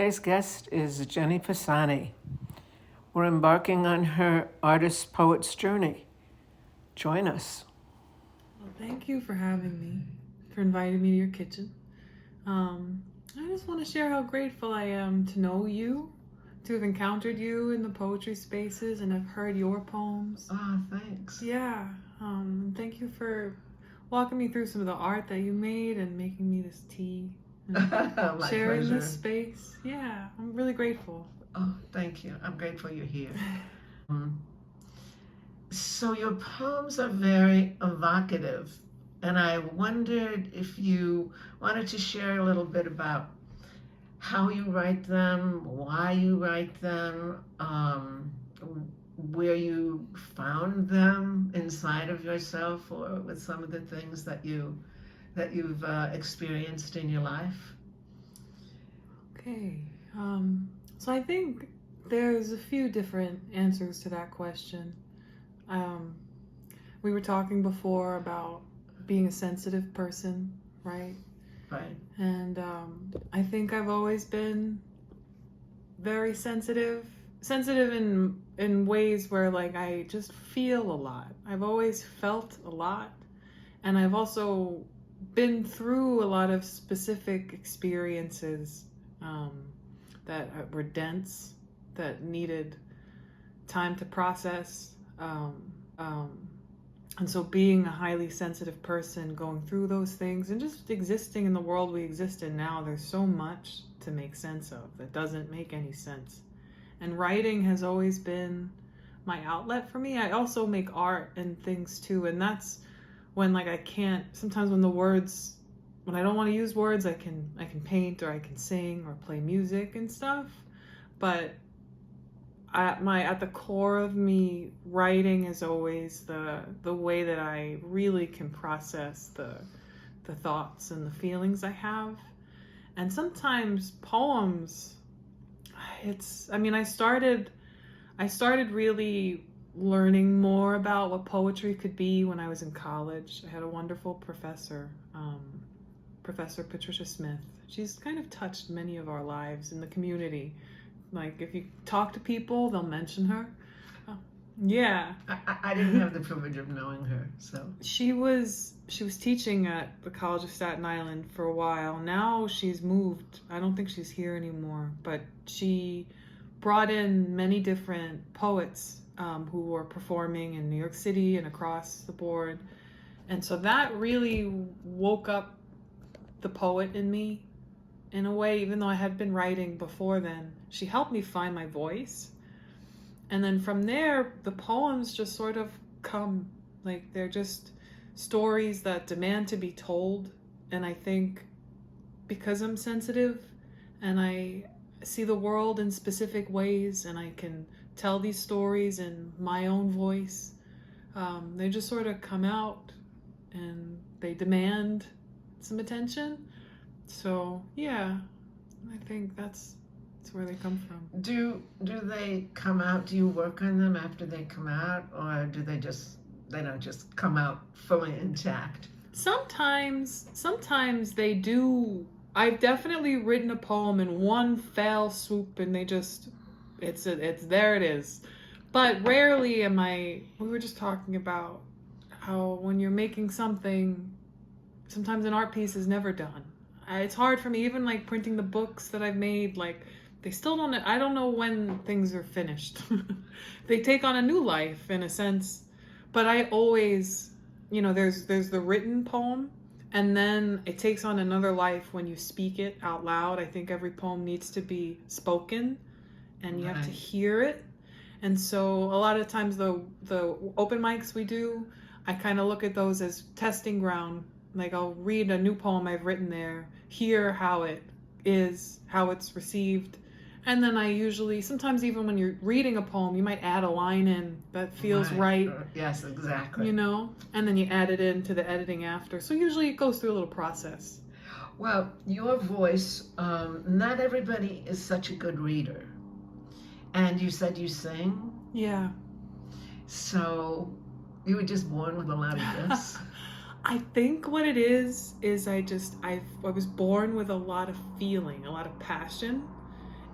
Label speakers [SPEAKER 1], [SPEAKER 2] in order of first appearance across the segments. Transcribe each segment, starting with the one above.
[SPEAKER 1] Today's guest is Jenni Pisani. We're embarking on her artist-poet's journey. Join us.
[SPEAKER 2] Well, thank you for having me, for inviting me to your kitchen. I just want to share how grateful I am to know you, to have encountered you in the poetry spaces and have heard your poems.
[SPEAKER 1] Ah, thanks.
[SPEAKER 2] Yeah, thank you for walking me through some of the art that you made and making me this tea.
[SPEAKER 1] My
[SPEAKER 2] sharing
[SPEAKER 1] pleasure.
[SPEAKER 2] this space. Yeah, I'm really grateful.
[SPEAKER 1] Oh, thank you. I'm grateful you're here. So your poems are very evocative, and I wondered if you wanted to share a little bit about how you write them, why you write them, where you found them inside of yourself, or with some of the things that you've experienced in your life.
[SPEAKER 2] Okay, so I think there's a few different answers to that question. We were talking before about being a sensitive person, right?
[SPEAKER 1] Right.
[SPEAKER 2] And I think I've always been very sensitive in ways where like I just feel a lot. I've always felt a lot, and I've also been through a lot of specific experiences that were dense, that needed time to process. And so being a highly sensitive person, going through those things and just existing in the world we exist in now, there's so much to make sense of that doesn't make any sense. And writing has always been my outlet for me. I also make art and things too, and that's when like I can't, sometimes when I don't want to use words, I can paint or I can sing or play music and stuff. But at the core of me, writing is always the way that I really can process the thoughts and the feelings I have. And sometimes poems, I started really learning more about what poetry could be when I was in college. I had a wonderful professor, Professor Patricia Smith. She's kind of touched many of our lives in the community. Like if you talk to people, they'll mention her. Yeah.
[SPEAKER 1] I didn't have the privilege of knowing her, so.
[SPEAKER 2] She was teaching at the College of Staten Island for a while. Now she's moved. I don't think she's here anymore, but she brought in many different poets who were performing in New York City and across the board. And so that really woke up the poet in me in a way, even though I had been writing before then. She helped me find my voice. And then from there, the poems just sort of come. Like they're just stories that demand to be told. And I think because I'm sensitive and I see the world in specific ways and I can tell these stories in my own voice, they just sort of come out and they demand some attention. So yeah, I think that's where they come from.
[SPEAKER 1] Do they come out? Do you work on them after they come out, or do they don't just come out fully intact?
[SPEAKER 2] Sometimes they do. I've definitely written a poem in one fell swoop and it's there it is. But rarely am I. We were just talking about how when you're making something, sometimes an art piece is never done. It's hard for me, even like printing the books that I've made, like they still don't, I don't know when things are finished. They take on a new life in a sense, but I always, there's the written poem and then it takes on another life when you speak it out loud. I think every poem needs to be spoken and you have to hear it. And so a lot of times the open mics we do, I kind of look at those as testing ground. Like I'll read a new poem I've written there, hear how it is, how it's received. And then I usually, sometimes even when you're reading a poem, you might add a line in that feels right.
[SPEAKER 1] Yes, exactly.
[SPEAKER 2] And then you add it into the editing after. So usually it goes through a little process.
[SPEAKER 1] Well, your voice, not everybody is such a good reader. And you said you sing?
[SPEAKER 2] Yeah.
[SPEAKER 1] So you were just born with a lot of gifts?
[SPEAKER 2] I think what it is I was born with a lot of feeling, a lot of passion.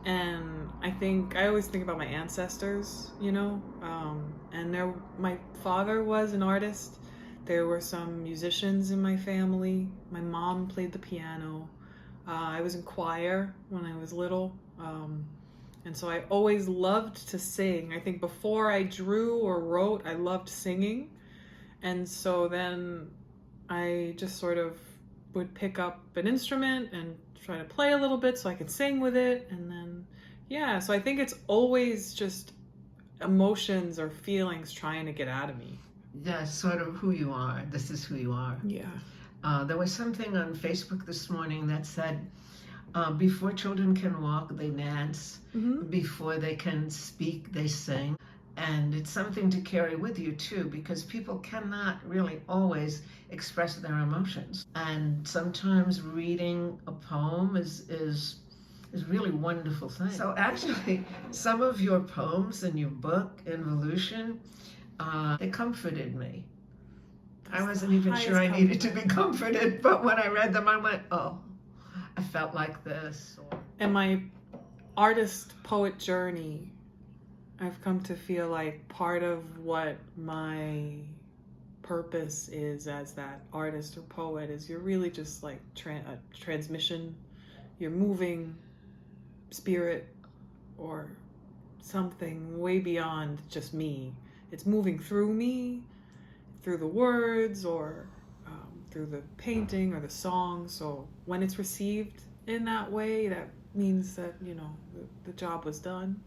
[SPEAKER 2] And I always think about my ancestors, and my father was an artist. There were some musicians in my family. My mom played the piano. I was in choir when I was little. And so I always loved to sing. I think before I drew or wrote, I loved singing. And so then I just sort of would pick up an instrument and try to play a little bit so I could sing with it. And then, so I think it's always just emotions or feelings trying to get out of me.
[SPEAKER 1] Yeah, sort of who you are. This is who you are.
[SPEAKER 2] Yeah.
[SPEAKER 1] There was something on Facebook this morning that said, before children can walk, they dance.
[SPEAKER 2] Mm-hmm.
[SPEAKER 1] Before they can speak, they sing. And it's something to carry with you too, because people cannot really always express their emotions. And sometimes reading a poem is really a wonderful thing. So actually, some of your poems in your book, Involution, they comforted me. I wasn't even sure I needed to be comforted, but when I read them, I went, oh, I felt like this.
[SPEAKER 2] And my artist poet journey, I've come to feel like part of what my purpose is as that artist or poet is you're really just like a transmission. You're moving spirit or something way beyond just me. It's moving through me, through the words or through the painting or the song. So when it's received in that way, that means that, the job was done.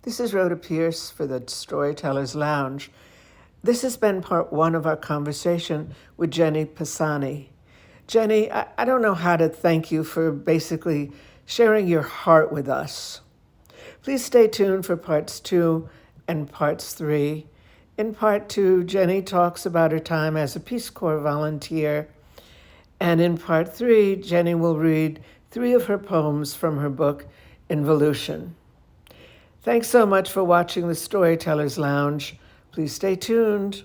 [SPEAKER 1] This is Rhoda Pierce for the Storytellers Lounge. This has been part one of our conversation with Jenni Pisani. Jenni, I don't know how to thank you for basically sharing your heart with us. Please stay tuned for parts 2 and parts 3. In part 2, Jenni talks about her time as a Peace Corps volunteer. And in part 3, Jenni will read 3 of her poems from her book, Involution. Thanks so much for watching the Storytellers Lounge. Please stay tuned.